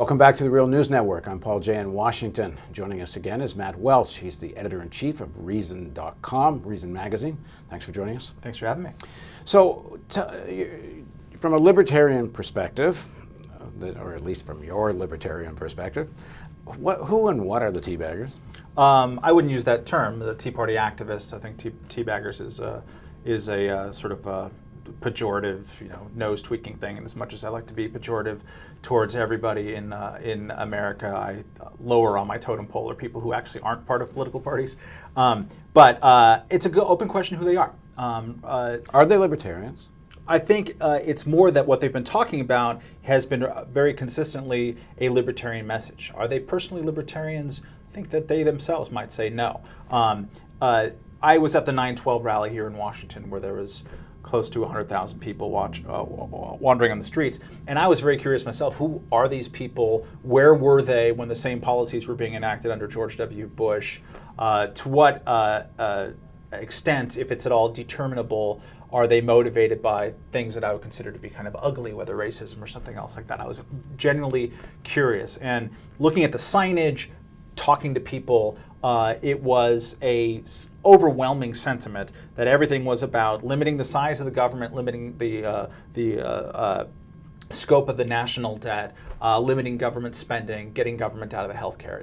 Welcome back to the Real News Network. I'm Paul Jay in Washington. Joining us again is Matt Welch. He's the editor-in-chief of Reason.com, Reason Magazine. Thanks for joining us. Thanks for having me. So, from a libertarian perspective, or at least from your libertarian perspective, who and what are the teabaggers? I wouldn't use that term, the Tea Party activists. I think teabaggers is a sort of pejorative, nose-tweaking thing. And as much as I like to be pejorative towards everybody in America, I lower on my totem pole are people who actually aren't part of political parties. But it's a good open question who they are. Are they libertarians? I think it's more that what they've been talking about has been very consistently a libertarian message. Are they personally libertarians? I think that they themselves might say no. I was at the 9/12 rally here in Washington where there was close to 100,000 people wandering on the streets. And I was very curious myself, who are these people? Where were they when the same policies were being enacted under George W. Bush? To what extent, if it's at all determinable, are they motivated by things that I would consider to be kind of ugly, whether racism or something else like that? I was genuinely curious. And looking at the signage, talking to people, it was a overwhelming sentiment that everything was about limiting the size of the government, limiting the scope of the national debt, limiting government spending, getting government out of the healthcare.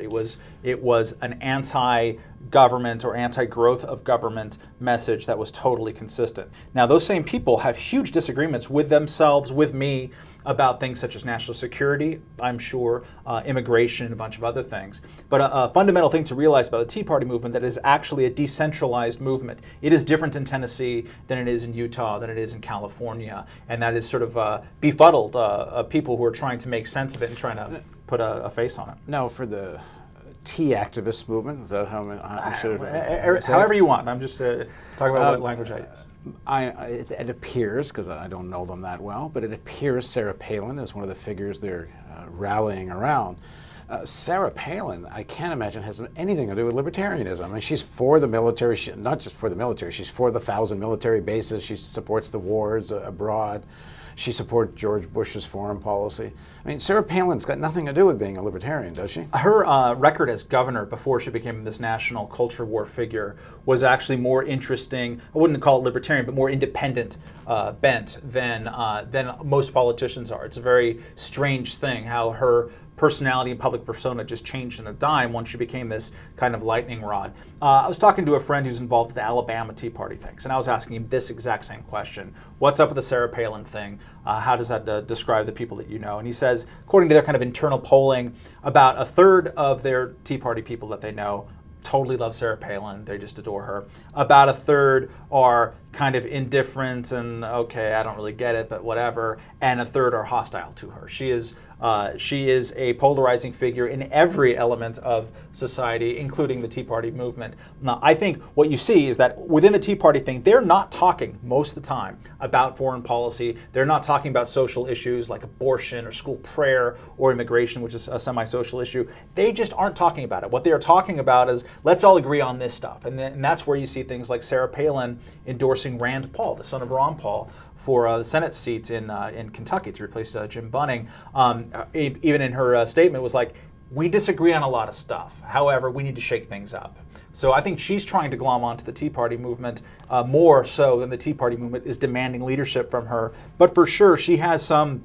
It was an anti-government or anti-growth of government message that was totally consistent. Now, those same people have huge disagreements with themselves, with me, about things such as national security, I'm sure, immigration, and a bunch of other things. But a fundamental thing to realize about the Tea Party movement that it is actually a decentralized movement. It is different in Tennessee than it is in Utah, than it is in California, and that is sort of befuddled people who are trying to make sense of it and trying to put a face on it. Now, for the tea activist movement, is that how I should however you want. I'm just talking about what language I use. It appears, because I don't know them that well, but it appears Sarah Palin is one of the figures they're rallying around. Sarah Palin, I can't imagine, has anything to do with libertarianism. I mean, she's for the military, not just for the military, she's for the 1,000 military bases, she supports the wars abroad. She supports George Bush's foreign policy. I mean, Sarah Palin's got nothing to do with being a libertarian, does she? Her record as governor before she became this national culture war figure was actually more interesting. I wouldn't call it libertarian, but more independent bent than most politicians are. It's a very strange thing how her personality and public persona just changed in a dime once she became this kind of lightning rod. I was talking to a friend who's involved with the Alabama Tea Party things, and I was asking him this exact same question. What's up with the Sarah Palin thing? How does that describe the people that you know? And he says, according to their kind of internal polling, about a third of their Tea Party people that they know totally love Sarah Palin. They just adore her. About a third are kind of indifferent and, okay, I don't really get it, but whatever. And a third are hostile to her. She is a polarizing figure in every element of society, including the Tea Party movement. Now, I think what you see is that within the Tea Party thing, they're not talking most of the time about foreign policy. They're not talking about social issues like abortion or school prayer or immigration, which is a semi-social issue. They just aren't talking about it. What they are talking about is, let's all agree on this stuff. And that's where you see things like Sarah Palin endorsing Rand Paul, the son of Ron Paul, for the Senate seat in Kentucky to replace Jim Bunning. Even in her statement was like, we disagree on a lot of stuff. However, we need to shake things up. So I think she's trying to glom onto the Tea Party movement more so than the Tea Party movement is demanding leadership from her. But for sure, she has some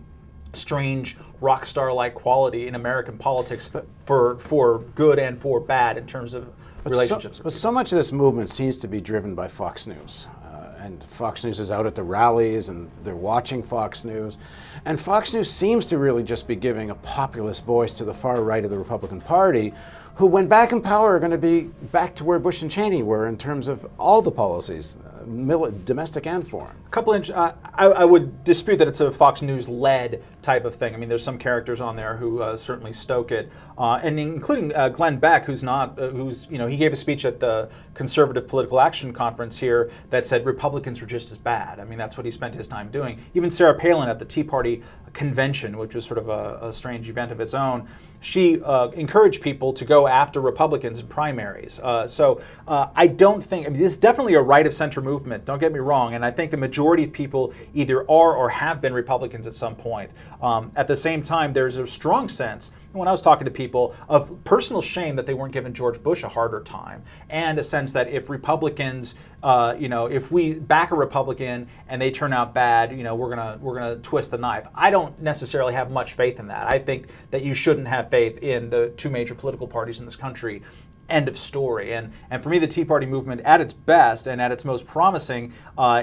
strange rock star-like quality in American politics for good and for bad in terms of relationships. But so much of this movement seems to be driven by Fox News. And Fox News is out at the rallies and they're watching Fox News. And Fox News seems to really just be giving a populist voice to the far right of the Republican Party, who, when back in power, are going to be back to where Bush and Cheney were in terms of all the policies, domestic and foreign. I would dispute that it's a Fox News-led type of thing. I mean, there's some characters on there who certainly stoke it, and including Glenn Beck, he gave a speech at the Conservative Political Action Conference here that said Republicans were just as bad. I mean, that's what he spent his time doing. Even Sarah Palin at the Tea Party convention, which was sort of a strange event of its own, she encouraged people to go after Republicans in primaries. So I don't think, I mean, this is definitely a right-of-center movement. Don't get me wrong, and I think the majority of people either are or have been Republicans at some point. At the same time, there's a strong sense, when I was talking to people, of personal shame that they weren't giving George Bush a harder time, and a sense that if Republicans, if we back a Republican and they turn out bad, we're gonna twist the knife. I don't necessarily have much faith in that. I think that you shouldn't have faith in the two major political parties in this country. End of story. And for me, the Tea Party movement at its best and at its most promising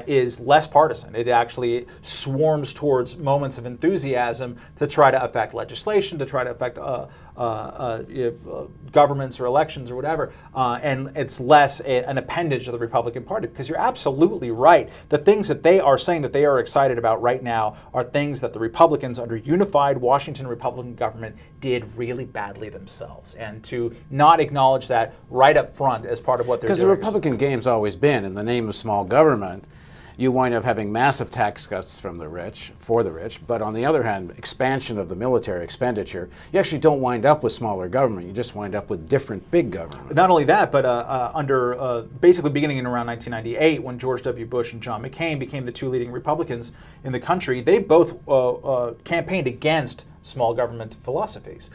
is less partisan. It actually swarms towards moments of enthusiasm to try to affect legislation, to try to affect governments or elections or whatever. And it's less an appendage of the Republican Party, because you're absolutely right. The things that they are saying that they are excited about right now are things that the Republicans under unified Washington Republican government did really badly themselves. And to not acknowledge that right up front as part of what they're doing. Because the Republican game's always been, in the name of small government, you wind up having massive tax cuts for the rich, but on the other hand, expansion of the military expenditure, you actually don't wind up with smaller government, you just wind up with different big government. Not only that, but basically beginning in around 1998, when George W. Bush and John McCain became the two leading Republicans in the country, they both campaigned against small government philosophies.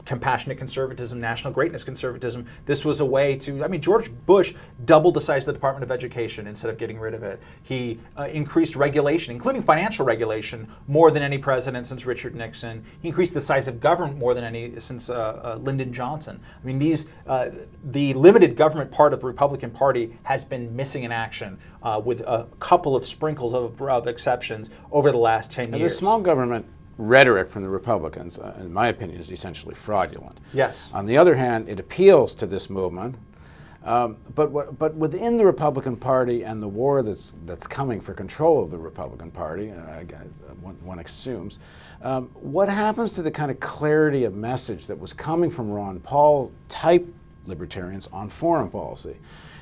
Compassionate conservatism, national greatness conservatism. This was a way to, George Bush doubled the size of the Department of Education instead of getting rid of it. He increased regulation, including financial regulation, more than any president since Richard Nixon. He increased the size of government more than any since Lyndon Johnson. The limited government part of the Republican Party has been missing in action with a couple of sprinkles of exceptions over the last 10 years. And the small government rhetoric from the Republicans, in my opinion, is essentially fraudulent. Yes. On the other hand, it appeals to this movement, but within the Republican Party and the war that's coming for control of the Republican Party, one assumes, what happens to the kind of clarity of message that was coming from Ron Paul type libertarians on foreign policy?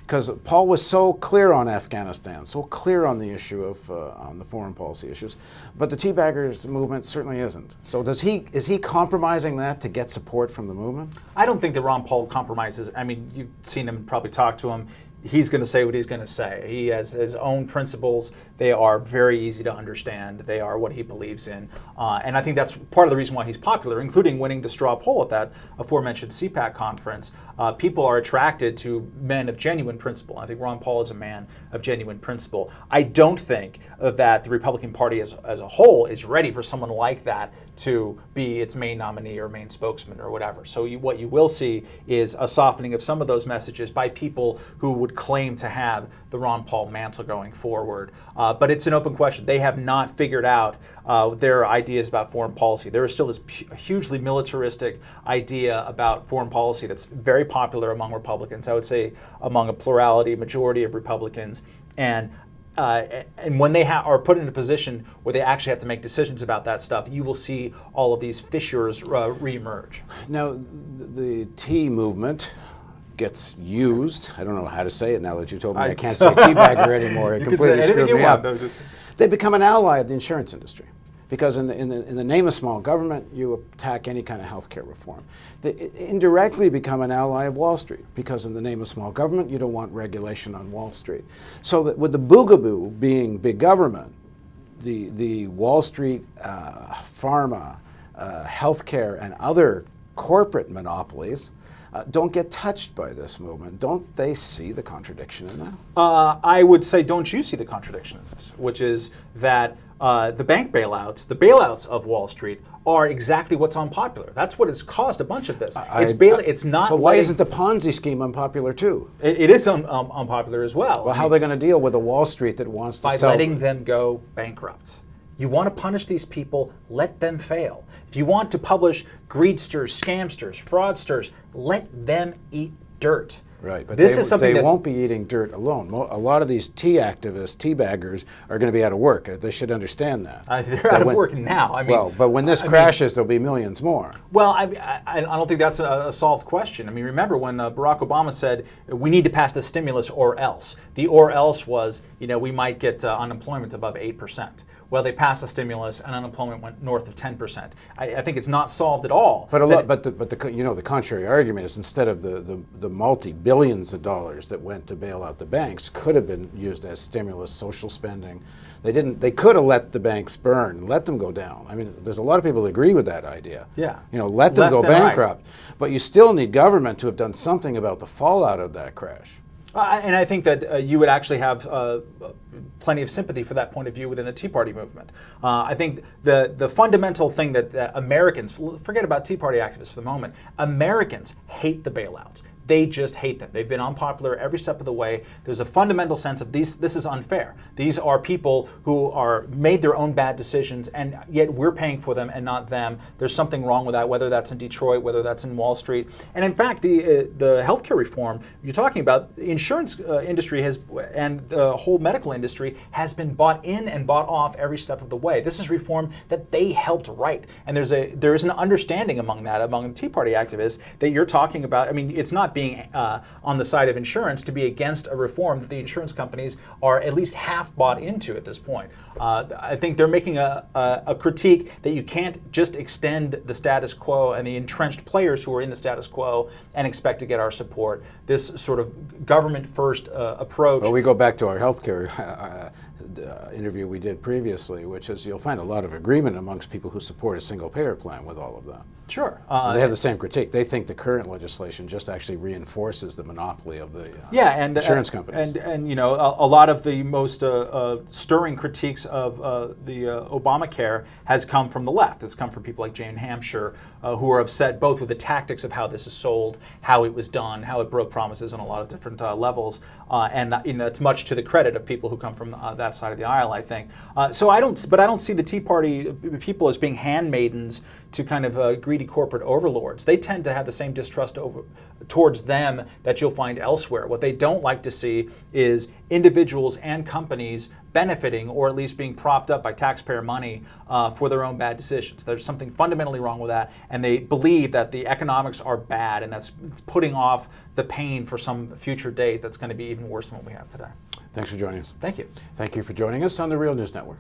Because Paul was so clear on Afghanistan, so clear on the issue of on the foreign policy issues, but the Teabaggers movement certainly isn't. So is he compromising that to get support from the movement? I don't think that Ron Paul compromises. You've seen him, probably talk to him. He's going to say what he's going to say. He has his own principles. They are very easy to understand. They are what he believes in. And I think that's part of the reason why he's popular, including winning the straw poll at that aforementioned CPAC conference. People are attracted to men of genuine principle. I think Ron Paul is a man of genuine principle. I don't think that the Republican Party as a whole is ready for someone like that to be its main nominee or main spokesman or whatever. So what you will see is a softening of some of those messages by people who would claim to have the Ron Paul mantle going forward. But it's an open question. They have not figured out their ideas about foreign policy. There is still this hugely militaristic idea about foreign policy that's very popular among Republicans. I would say among a majority of Republicans. And when they are put in a position where they actually have to make decisions about that stuff, you will see all of these fissures reemerge. Now, the tea movement gets used. I don't know how to say it now that you told me I can't say teabagger anymore. It completely screwed me up. They become an ally of the insurance industry. Because in the name of small government, you attack any kind of healthcare reform. They indirectly become an ally of Wall Street, because in the name of small government, you don't want regulation on Wall Street. So that with the boogaboo being big government, the Wall Street, pharma, healthcare, and other corporate monopolies don't get touched by this movement. Don't they see the contradiction in that? I would say, don't you see the contradiction in this, which is that the bank bailouts, the bailouts of Wall Street, are exactly what's unpopular. That's what has caused a bunch of this. It's not. But why isn't the Ponzi scheme unpopular too? It is unpopular as well. Well, how are they going to deal with a Wall Street that wants to sell? By letting them go bankrupt. You want to punish these people, let them fail. If you want to publish greedsters, scamsters, fraudsters, let them eat dirt. Right, but this is something they won't be eating dirt alone. A lot of these tea activists, tea baggers, are going to be out of work. They should understand that. They're out of work now. But when this crashes, there'll be millions more. Well, I don't think that's a solved question. Remember when Barack Obama said, we need to pass the stimulus or else. The or else was, we might get unemployment above 8%. well, they passed a stimulus and unemployment went north of 10%. I think it's not solved at all. But the contrary argument is instead of the multi-billions of dollars that went to bail out the banks could have been used as stimulus, social spending. They didn't. They could have let the banks burn, let them go down. I mean, there's a lot of people who agree with that idea. Yeah. Let them go Left and right. bankrupt. But you still need government to have done something about the fallout of that crash. And I think that you would actually have plenty of sympathy for that point of view within the Tea Party movement. I think the fundamental thing that Americans, forget about Tea Party activists for the moment, Americans hate the bailouts. They just hate them. They've been unpopular every step of the way. There's a fundamental sense of this is unfair. These are people who are made their own bad decisions, and yet we're paying for them and not them. There's something wrong with that, whether that's in Detroit, whether that's in Wall Street. And in fact, the healthcare reform you're talking about, the insurance industry and the whole medical industry has been bought in and bought off every step of the way. This is reform that they helped write. And there is an understanding among the Tea Party activists that you're talking about. I mean, it's not being on the side of insurance to be against a reform that the insurance companies are at least half bought into at this point. I think they're making a critique that you can't just extend the status quo and the entrenched players who are in the status quo and expect to get our support. This sort of government-first approach. Well, we go back to our healthcare interview we did previously, which is you'll find a lot of agreement amongst people who support a single-payer plan with all of that. Sure. They have the same critique. They think the current legislation just actually reinforces the monopoly of the insurance companies. And a lot of the most stirring critiques of the Obamacare has come from the left. It's come from people like Jane Hampshire, who are upset both with the tactics of how this is sold, how it was done, how it broke promises on a lot of different levels, and it's much to the credit of people who come from that side of the aisle, I think. So I don't see the Tea Party people as being handmaidens to kind of greedy corporate overlords. They tend to have the same distrust towards them that you'll find elsewhere. What they don't like to see is individuals and companies benefiting or at least being propped up by taxpayer money for their own bad decisions. There's something fundamentally wrong with that, and they believe that the economics are bad and that's putting off the pain for some future date that's going to be even worse than what we have today. Thanks for joining us. Thank you. Thank you for joining us on the Real News Network.